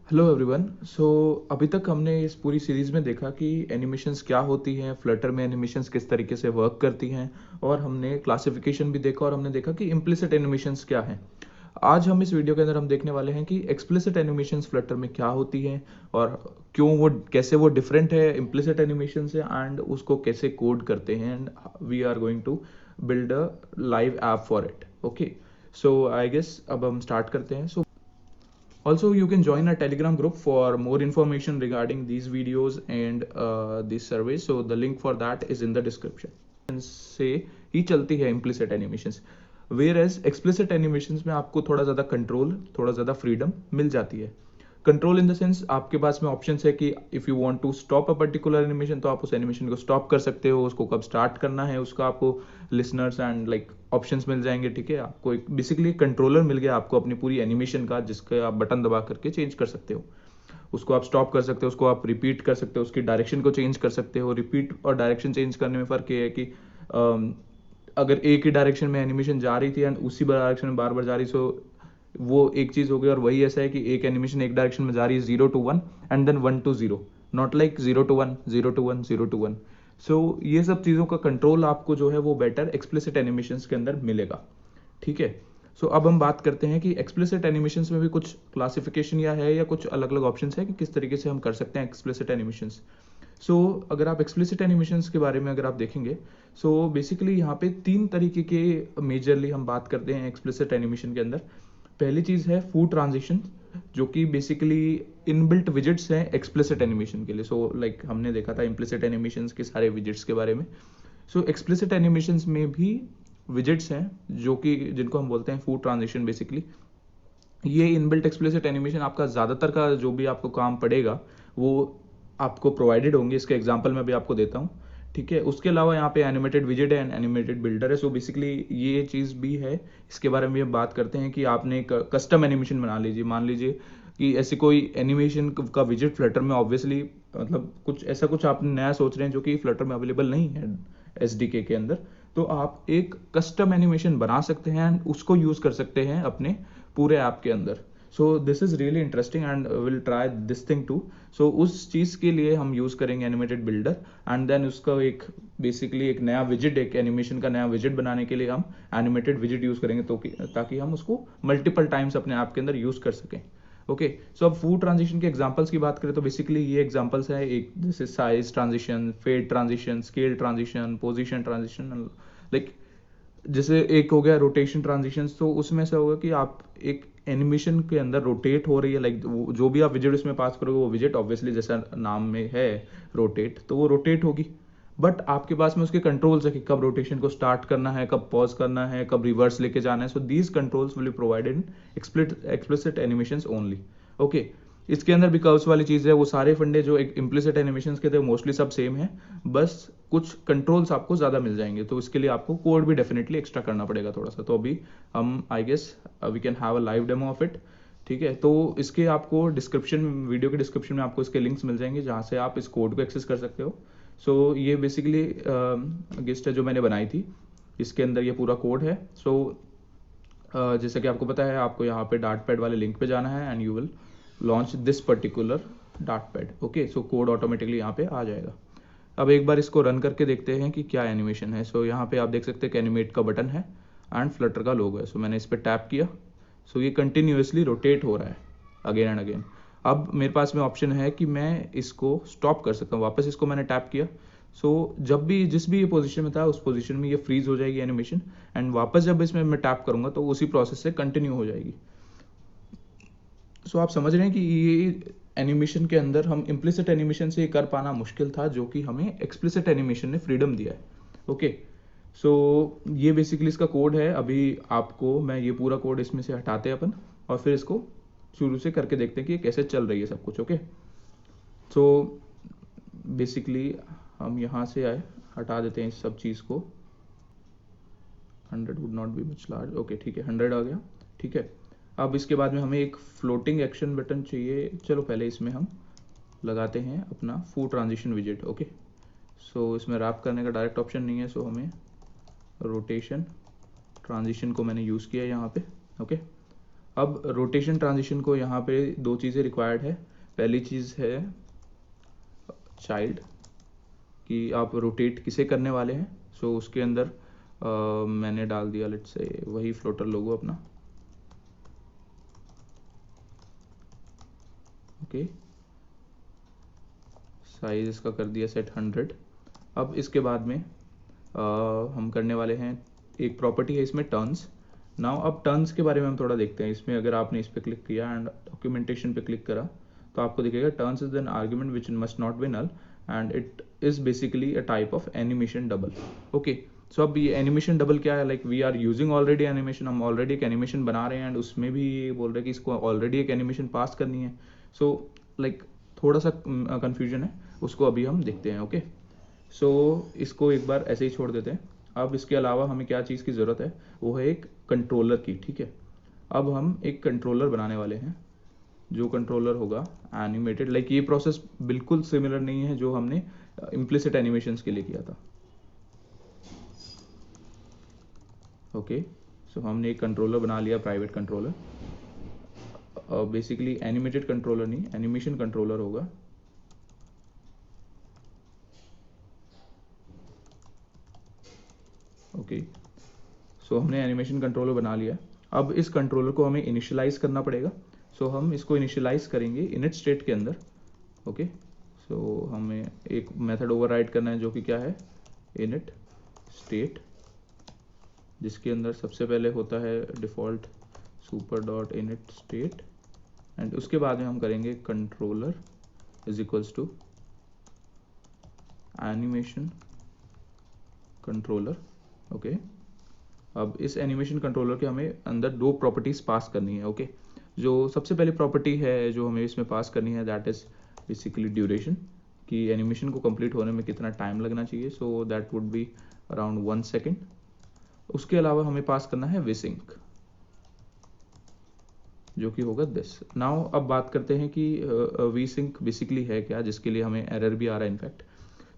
Hello everyone. सो अभी तक हमने इस पूरी सीरीज़ में देखा कि एनिमेशंस क्या होती हैं, फ्लटर में एनिमेशंस किस तरीके से वर्क करती हैं, और हमने क्लासिफिकेशन भी देखा और हमने देखा कि इम्प्लिसिट एनिमेशंस क्या हैं। आज हम इस वीडियो के अंदर हम देखने वाले हैं कि एक्सप्लिसिट एनिमेशंस फ्लटर में क्या होती हैं और क्यों वो कैसे वो डिफरेंट है इम्प्लिसिट एनिमेशन से, एंड उसको कैसे कोड करते हैं, and we are going to build a live app for it. Okay, so I guess अब हम स्टार्ट करते हैं। Also, you can join our Telegram group for more information regarding these videos and these surveys. So the link for that is in the description. से ही चलती है implicit animations, whereas explicit animations में आपको थोड़ा ज़्यादा control, थोड़ा ज़्यादा freedom मिल जाती है। कंट्रोल इन द सेंस आपके पास में ऑप्शन है कि if you want to stop a particular animation तो आप उस एनिमेशन को स्टॉप कर सकते हो, उसको कब स्टार्ट करना है उसका आपको लिसनर्स एंड लाइक ऑप्शंस मिल जाएंगे। ठीक है, आपको एक बेसिकली कंट्रोलर मिल गया आपको अपनी पूरी एनिमेशन का, जिसका आप बटन दबा करके चेंज कर सकते हो। उसको आप स्टॉप कर सकते हो, उसको आप रिपीट कर सकते हो, उसकी डायरेक्शन को चेंज कर सकते हो। रिपीट और डायरेक्शन चेंज करने में फ़र्क ये है कि अगर एक ही डायरेक्शन में एनिमेशन जा रही थी एंड उसी डायरेक्शन में बार बार जा रही, सो वो एक चीज़ हो गई। और वही ऐसा है कि एक एनिमेशन एक डायरेक्शन में जा रही है 0 to 1 and then 1 to 0, not like 0 to 1 0 to 1 0 to 1। So ये सब चीज़ों का कंट्रोल आपको जो है वो बेटर एक्सप्लिसिट एनिमेशंस के अंदर मिलेगा। ठीक है, सो अब हम बात करते हैं कि एक्सप्लिसिट एनिमेशंस में भी कुछ क्लासिफिकेशन या कुछ अलग अलग ऑप्शन है कि किस तरीके से हम कर सकते हैं एक्सप्लिसिट एनिमेशंस। सो अगर आप एक्सप्लिसिट एनिमेशंस के बारे में अगर आप देखेंगे, सो बेसिकली यहाँ पे तीन तरीके के मेजरली हम बात करते हैं एक्सप्लिसिट एनिमेशन के अंदर। पहली चीज़ है फूड ट्रांजिशन, जो कि बेसिकली इनबिल्ट विजिट्स हैं एक्सप्लिसिट एनिमेशन के लिए। सो लाइक हमने देखा था इम्प्लिसिट एनिमेशंस के सारे विजिट्स के बारे में। सो एक्सप्लिसिट एनिमेशंस में भी विजिट्स हैं जो कि जिनको हम बोलते हैं फूड ट्रांजिशन। बेसिकली ये इनबिल्ट एक्सप्लिसिट एनिमेशन आपका ज़्यादातर का जो भी आपको काम पड़ेगा वो आपको प्रोवाइडेड होंगे। इसके एग्जांपल मैं भी आपको देता हूँ। ठीक है, उसके अलावा यहाँ पे एनिमेटेड विजिट है एंड एनिमेटेड बिल्डर है। सो बेसिकली ये चीज़ भी है, इसके बारे में बात करते हैं कि आपने एक कस्टम एनिमेशन बना लीजिए। मान लीजिए कि ऐसी कोई एनिमेशन का विजिट फ्लटर में ऑब्वियसली मतलब कुछ ऐसा कुछ आप नया सोच रहे हैं जो कि फ्लटर में अवेलेबल नहीं है एसडीके के अंदर, तो आप एक कस्टम एनिमेशन बना सकते हैं एंड उसको यूज़ कर सकते हैं अपने पूरे ऐप के अंदर। So this is really interesting and will try this thing too. So उस चीज़ के लिए हम यूज़ करेंगे एनिमेटेड बिल्डर, एंड देन उसका एक बेसिकली एक नया विजिट, एक एनिमेशन का नया विजिट बनाने के लिए हम एनिमेटेड विजिट यूज़ करेंगे, तो ताकि हम उसको मल्टीपल टाइम्स अपने ऐप के अंदर यूज़ कर सकें। ओके, सो अब फूड ट्रांजिशन के एग्जांपल्स की बात करें तो बेसिकली ये एग्जांपल्स है, एक जैसे size transition, fade transition, scale transition, position transition. Like जैसे एक हो गया रोटेशन ट्रांजिशन, तो उसमें से होगा कि आप एक एनिमेशन के अंदर रोटेट हो रही है, लाइक जो भी आप विजिट उसमें पास करोगे वो विजिट ऑब्वियसली जैसा नाम में है रोटेट, तो वो रोटेट होगी। बट आपके पास में उसके कंट्रोल्स है कि कब रोटेशन को स्टार्ट करना है, कब पॉज करना है, कब रिवर्स लेके जाना है। So these controls will be provided in explicit animations only. Okay, इसके अंदर भी कर्व्स वाली चीज़ है, वो सारे फंडे जो एक इम्प्लिसिट एनिमेशंस के थे मोस्टली सब सेम है, बस कुछ कंट्रोल्स आपको ज़्यादा मिल जाएंगे। तो इसके लिए आपको कोड भी डेफिनेटली एक्स्ट्रा करना पड़ेगा थोड़ा सा। तो अभी हम I guess we can have a live demo of it. ठीक है, तो इसके आपको डिस्क्रिप्शन, वीडियो के डिस्क्रिप्शन में आपको इसके लिंक्स मिल जाएंगे जहाँ से आप इस कोड को एक्सेस कर सकते हो। सो ये बेसिकली गेस्ट है जो मैंने बनाई थी, इसके अंदर ये पूरा कोड है। सो जैसे कि आपको पता है, आपको यहाँ पे डार्ट पैड वाले लिंक पे जाना है and you will launch this particular dart pad. Okay, so code automatically यहाँ पे आ जाएगा। अब एक बार इसको रन करके देखते हैं कि क्या एनिमेशन है। सो यहाँ पे आप देख सकते हैं कि एनिमेट का बटन है एंड फ्लटर का लोगो है। सो मैंने इस पर टैप किया, सो ये कंटिन्यूसली रोटेट हो रहा है अगेन एंड अगेन। अब मेरे पास में ऑप्शन है कि मैं इसको स्टॉप कर सकता हूँ। वापस इसको मैंने टैप किया, सो जब भी जिस भी ये पोजीशन में था उस पोजीशन में ये फ्रीज हो जाएगी एनिमेशन, एंड वापस जब इसमें मैं टैप करूँगा तो उसी प्रोसेस से कंटिन्यू हो जाएगी। सो आप समझ रहे हैं कि ये एनिमेशन के अंदर हम इम्प्लिसिट एनिमेशन से कर पाना मुश्किल था, जो कि हमें एक्सप्लिसिट एनिमेशन ने फ्रीडम दिया है। ओके, सो ये बेसिकली इसका कोड है। अभी आपको मैं ये पूरा कोड इसमें से हटाते हैं अपन, और फिर इसको शुरू से करके देखते हैं कि ये कैसे चल रही है सब कुछ। ओके, सो बेसिकली हम यहाँ से आए, हटा देते हैं इस सब चीज़ को। 100 would not be much large. Okay, ठीक है, 100 आ गया। ठीक है, अब इसके बाद में हमें एक फ्लोटिंग एक्शन बटन चाहिए। चलो पहले इसमें हम लगाते हैं अपना फूड ट्रांजिशन विजिट। ओके, सो इसमें रैप करने का डायरेक्ट ऑप्शन नहीं है, सो हमें रोटेशन ट्रांजिशन को मैंने यूज़ किया यहाँ पे। ओके, अब रोटेशन ट्रांजिशन को यहाँ पे दो चीज़ें रिक्वायर्ड है। पहली चीज़ है चाइल्ड, कि आप रोटेट किसे करने वाले हैं। सो उसके अंदर मैंने डाल दिया लेट्स से वही फ्लोटर लोगो अपना, ओके। साइज इसका कर दिया सेट 100। अब इसके बाद में हम करने वाले हैं, एक प्रॉपर्टी है इसमें टर्न्स। नाउ अब टर्न्स के बारे में हम थोड़ा देखते हैं। इसमें अगर आपने इस पर क्लिक किया एंड डॉक्यूमेंटेशन पे क्लिक करा तो आपको दिखेगा turns is an argument which must not be null and it is basically a type of animation double, okay. So अब ये एनिमेशन डबल क्या है, like we are using already animation, हम ऑलरेडी एक एनिमेशन बना रहे हैं एंड उसमें भी ये बोल रहे हैं कि इसको ऑलरेडी एक एनिमेशन पास करनी है। सो लाइक थोड़ा सा कन्फ्यूजन है, उसको अभी हम देखते हैं, ओके। सो इसको एक बार ऐसे ही छोड़ देते हैं। अब इसके अलावा हमें क्या चीज़ की ज़रूरत है, वो है एक कंट्रोलर की, ठीक है। अब हम एक कंट्रोलर बनाने वाले हैं, जो कंट्रोलर होगा एनिमेटेड, लाइक ये प्रोसेस बिल्कुल सिमिलर नहीं है जो हमने इम्प्लिसिट एनिमेशंस के लिए किया था, ओके। सो हमने एक कंट्रोलर बना लिया, private controller. Basically animated controller नहीं, एनिमेशन कंट्रोलर होगा, ओके। सो हमने एनिमेशन कंट्रोलर बना लिया। अब इस कंट्रोलर को हमें इनिशियलाइज करना पड़ेगा। सो हम इसको इनिशियलाइज करेंगे इनिट स्टेट के अंदर, ओके। सो हमें एक मेथड ओवरराइड करना है जो कि क्या है, इनिट स्टेट, जिसके अंदर सबसे पहले होता है default super dot init state and उसके बाद में हम करेंगे controller is equals to animation controller, okay. अब इस एनिमेशन कंट्रोलर के हमें अंदर दो प्रॉपर्टीज पास करनी है, ओके। जो सबसे पहली प्रॉपर्टी है जो हमें इसमें पास करनी है दैट इज बेसिकली ड्यूरेशन, कि एनिमेशन को कंप्लीट होने में कितना टाइम लगना चाहिए। So that would be around 1 second. उसके अलावा हमें पास करना है विसिंक, जो कि होगा दिस। नाउ अब बात करते हैं कि वीसिंक बेसिकली है क्या, जिसके लिए हमें एरर भी आ रहा है in fact.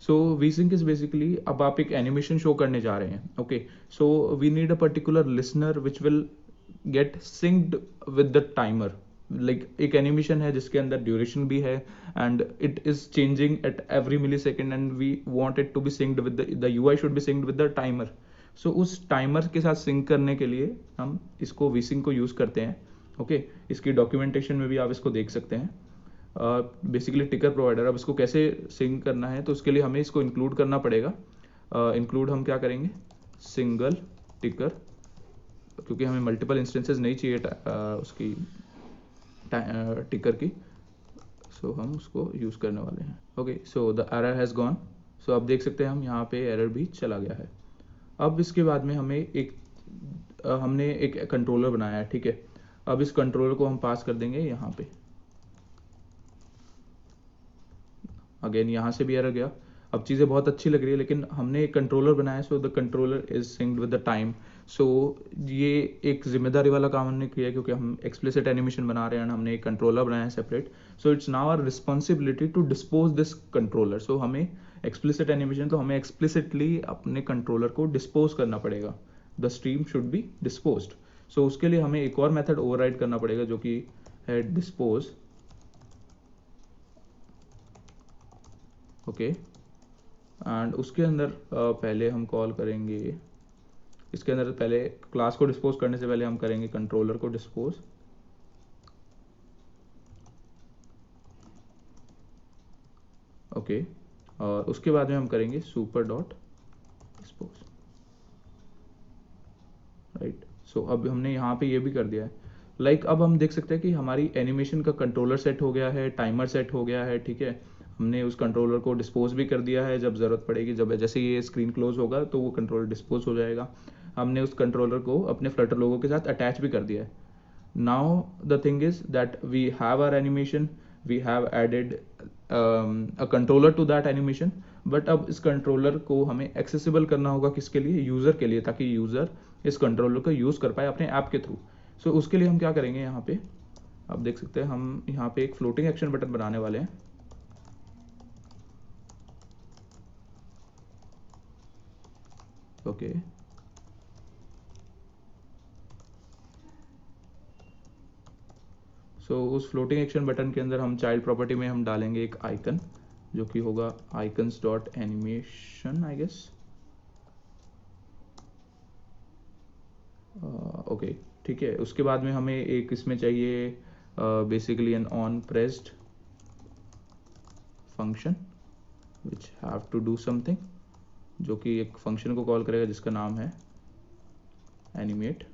So vsync is basically, अब आप एक एनिमेशन शो करने जा रहे हैं, okay. So we need a particular listener which will get synced with the timer. Like एक एनिमेशन है जिसके अंदर ड्यूरेशन भी है and it is changing at every millisecond and we want it to be synced with the UI should be synced with the timer. So उस timer के साथ sink करने के लिए हम इसको वीसिंक को यूज करते हैं, ओके। इसकी डॉक्यूमेंटेशन में भी आप इसको देख सकते हैं। बेसिकली टिकर प्रोवाइडर, अब इसको कैसे सिंक करना है तो उसके लिए हमें इसको इंक्लूड करना पड़ेगा। इंक्लूड हम क्या करेंगे, सिंगल टिकर, क्योंकि हमें मल्टीपल इंस्टेंसेस नहीं चाहिए उसकी टिकर की। सो हम उसको यूज़ करने वाले हैं, okay. So the error has gone. So अब देख सकते हैं हम यहाँ पे एरर भी चला गया है। अब इसके बाद में हमें हमने एक कंट्रोलर बनाया है, ठीक है। अब इस कंट्रोलर को हम पास कर देंगे यहाँ पे, अगेन यहाँ से भी एरर गया। अब चीज़ें बहुत अच्छी लग रही है लेकिन हमने एक कंट्रोलर बनाया, so the controller is synced with the time. So ये एक जिम्मेदारी वाला काम हमने किया है क्योंकि हम एक्सप्लिसिट एनिमेशन बना रहे हैं, हमने एक कंट्रोलर बनाया है separate. So it's now our responsibility to dispose this controller. So हमें एक्सप्लिसिट एनिमेशन, तो हमें एक्सप्लिसिटली अपने कंट्रोलर को डिस्पोज करना पड़ेगा, the stream should be disposed. So उसके लिए हमें एक और मेथड ओवरराइड करना पड़ेगा जो कि है डिस्पोज, ओके। एंड उसके अंदर पहले हम कॉल करेंगे, इसके अंदर पहले क्लास को डिस्पोज करने से पहले हम करेंगे कंट्रोलर को डिस्पोज, ओके। और उसके बाद में हम करेंगे सुपर डॉट डिस्पोज, राइट। सो अब हमने यहाँ पे ये भी कर दिया है। लाइक अब हम देख सकते हैं कि हमारी एनिमेशन का कंट्रोलर सेट हो गया है, टाइमर सेट हो गया है, ठीक है। हमने उस कंट्रोलर को डिस्पोज भी कर दिया है, जब ज़रूरत पड़ेगी, जब जैसे ये स्क्रीन क्लोज होगा तो वो कंट्रोलर डिस्पोज हो जाएगा। हमने उस कंट्रोलर को अपने फ्लटर लोगों के साथ अटैच भी कर दिया है। Now the thing is that we have our animation, we have added a controller to that animation, but अब इस कंट्रोलर को हमें एक्सेसिबल करना होगा किसके लिए, यूज़र के लिए, ताकि यूज़र इस कंट्रोलर को यूज़ कर पाए अपने ऐप के थ्रू। सो उसके लिए हम क्या करेंगे, यहाँ पे आप देख सकते हैं हम यहाँ पे एक फ्लोटिंग एक्शन बटन बनाने वाले हैं, ओके। सो उस फ्लोटिंग एक्शन बटन के अंदर हम चाइल्ड प्रॉपर्टी में हम डालेंगे एक आइकन जो कि होगा icons dot animation I guess. Okay ठीक है। उसके बाद में हमें एक इसमें चाहिए basically an on pressed function which have to do something, जो कि एक फंक्शन को कॉल करेगा जिसका नाम है एनिमेट।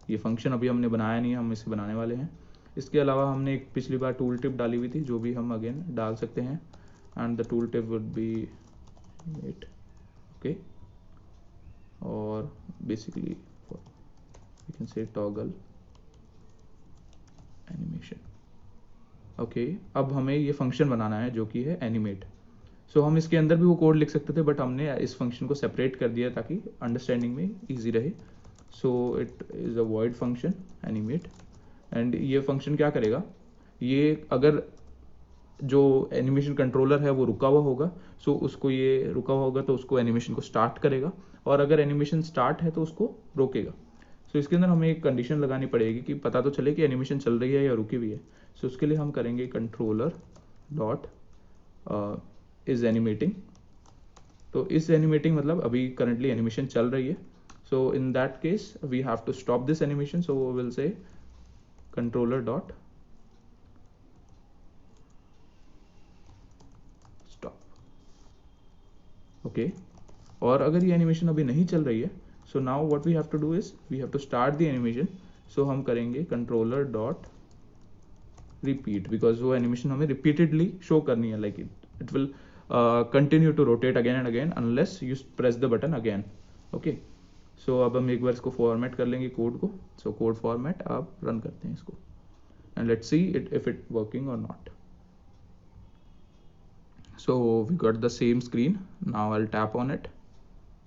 ये फंक्शन अभी हमने बनाया नहीं है, हम इसे बनाने वाले हैं। इसके अलावा हमने एक पिछली बार टूल टिप डाली हुई थी जो भी हम अगेन डाल सकते हैं, and the tool tip would be animate. Okay, और basically you can say toggle animation। Okay, अब हमें ये फंक्शन बनाना है जो कि है एनिमेट। सो हम इसके अंदर भी वो कोड लिख सकते थे, बट हमने इस फंक्शन को सेपरेट कर दिया ताकि अंडरस्टैंडिंग में इजी रहे। So it is a void function animate, and ये फंक्शन क्या करेगा, ये अगर जो एनिमेशन कंट्रोलर है वो रुका हुआ होगा, सो उसको ये रुका हुआ होगा तो उसको एनिमेशन को स्टार्ट करेगा, और अगर एनिमेशन स्टार्ट है तो उसको रोकेगा। सो इसके अंदर हमें एक कंडीशन लगानी पड़ेगी कि पता तो चले कि एनिमेशन चल रही है या रुकी हुई है। सो उसके लिए हम करेंगे कंट्रोलर डॉट इज एनिमेटिंग। तो इस एनिमेटिंग मतलब अभी करंटली एनिमेशन चल रही है। So in that case we have to stop this animation, so will say controller dot stop. Okay, और अगर ये एनिमेशन अभी नहीं चल रही है, so now what we have to do is we have to start the animation. So हम करेंगे कंट्रोलर डॉट रिपीट, बिकॉज वो एनिमेशन हमें रिपीटेडली शो करनी है, like it will continue to rotate again and again unless you press the button again. Okay, so अब हम एक बार इसको फॉर्मेट कर लेंगे कोड को। सो कोड फॉर्मेट, आप रन करते हैं इसको and let's see it if it working और not. So we got the same screen. Now I'll tap on it.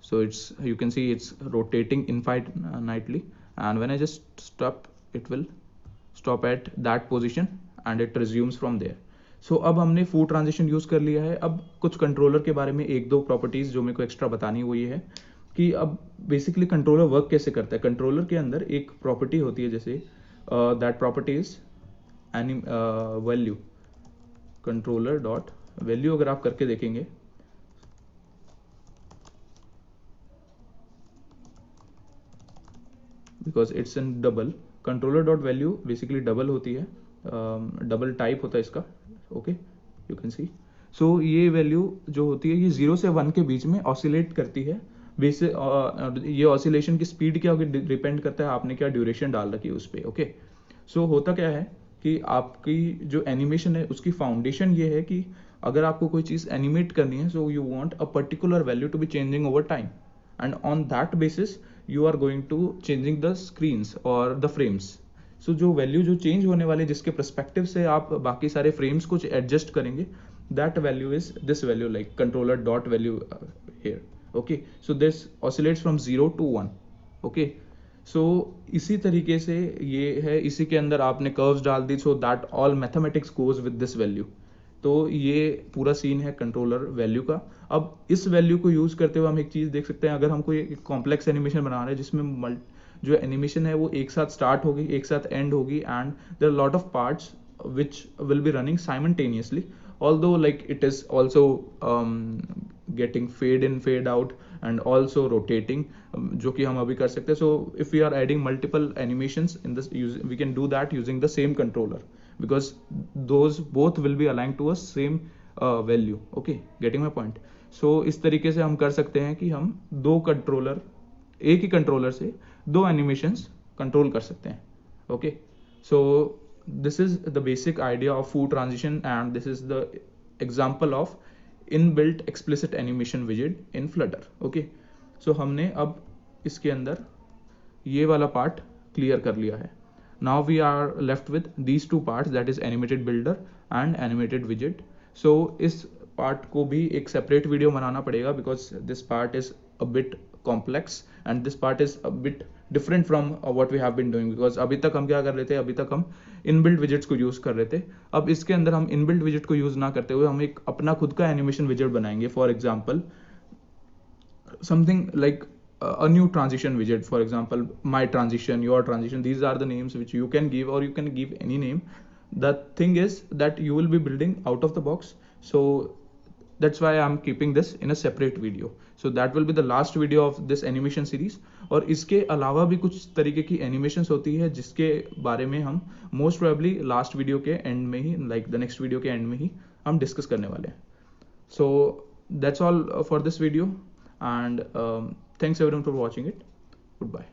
So you can see it's rotating infinitely, and when I just stop, it will stop at that position and it resumes from there. So अब हमने food transition use कर लिया है। अब कुछ controller के बारे में एक दो प्रॉपर्टीज जो मेरे को एक्स्ट्रा बतानी है वो ये है कि अब बेसिकली कंट्रोलर वर्क कैसे करता है। कंट्रोलर के अंदर एक प्रॉपर्टी होती है, जैसे that property is value. Controller dot value अगर आप करके देखेंगे, because it's in double, controller dot value basically double होती है, डबल टाइप होता है इसका। Okay, you can see. So ये वैल्यू जो होती है ये 0 से 1 के बीच में ऑसिलेट करती है। ये ऑसिलेशन की स्पीड क्या होगी डिपेंड करता है आपने क्या ड्यूरेशन डाल रखी है उस पर। ओके, सो होता क्या है कि आपकी जो एनिमेशन है उसकी फाउंडेशन ये है कि अगर आपको कोई चीज़ एनिमेट करनी है, so you want a particular value to be changing over time, and on that basis you are going to changing the screens और द फ्रेम्स। सो जो वैल्यू जो चेंज होने वाले जिसके परस्पेक्टिव से आप बाकी सारे फ्रेम्स को एडजस्ट करेंगे, that value is this value, like controller dot value here. Okay, so this oscillates from 0 to 1। Okay, so इसी तरीके से ये है, इसी के अंदर आपने कर्व्स डाल दी, so that all mathematics goes with this value. तो ये पूरा सीन है कंट्रोलर वैल्यू का। अब इस वैल्यू को यूज करते हुए हम एक चीज देख सकते हैं, अगर हम कोई एक कॉम्प्लेक्स एनिमेशन बना रहे हैं जिसमें जो एनिमेशन है वो एक साथ स्टार्ट होगी, एक साथ एंड होगी, and there are lot of parts which will be running simultaneously, although like it is also getting fade in fade out and also rotating, जो कि हम अभी कर सकते हैं। So if we are adding multiple animations in this, we can do that using the same controller because those both will be aligned to a same value। Okay, getting my point? So इस तरीके से हम कर सकते हैं कि हम एक ही कंट्रोलर से दो एनिमेशंस कंट्रोल कर सकते हैं। Okay, so this is the basic idea of food transition, and this is the example of inbuilt explicit animation widget in Flutter। Okay, so हमने अब इसके अंदर ये वाला पार्ट क्लियर कर लिया है। Now we are left with these two parts, that is animated builder and animated widget। So इस पार्ट को भी एक सेपरेट वीडियो बनाना पड़ेगा because this part is a bit complex and this part is a bit different from what we have been doing, because अभी तक हम क्या कर रहे थे, अभी तक हम इनबिल्ट विजेट्स को यूज कर रहे थे। अब इसके अंदर हम इनबिल्ट विजेट को यूज ना करते हुए हम एक अपना खुद का एनिमेशन विजेट बनाएंगे। For example something like a new transition widget, for example my transition, your transition, these are the names which you can give, or you can give any name. The thing is that you will be building out of the box, so that's why I'm keeping this in a separate video. So that will be the last video of this animation series. और इसके अलावा भी कुछ तरीके की animations होती है जिसके बारे में हम मोस्ट प्रोबेबली लास्ट वीडियो के एंड में ही, लाइक द नेक्स्ट वीडियो के एंड में ही हम डिस्कस करने वाले हैं. So that's all for this video, and thanks everyone for watching it. Goodbye.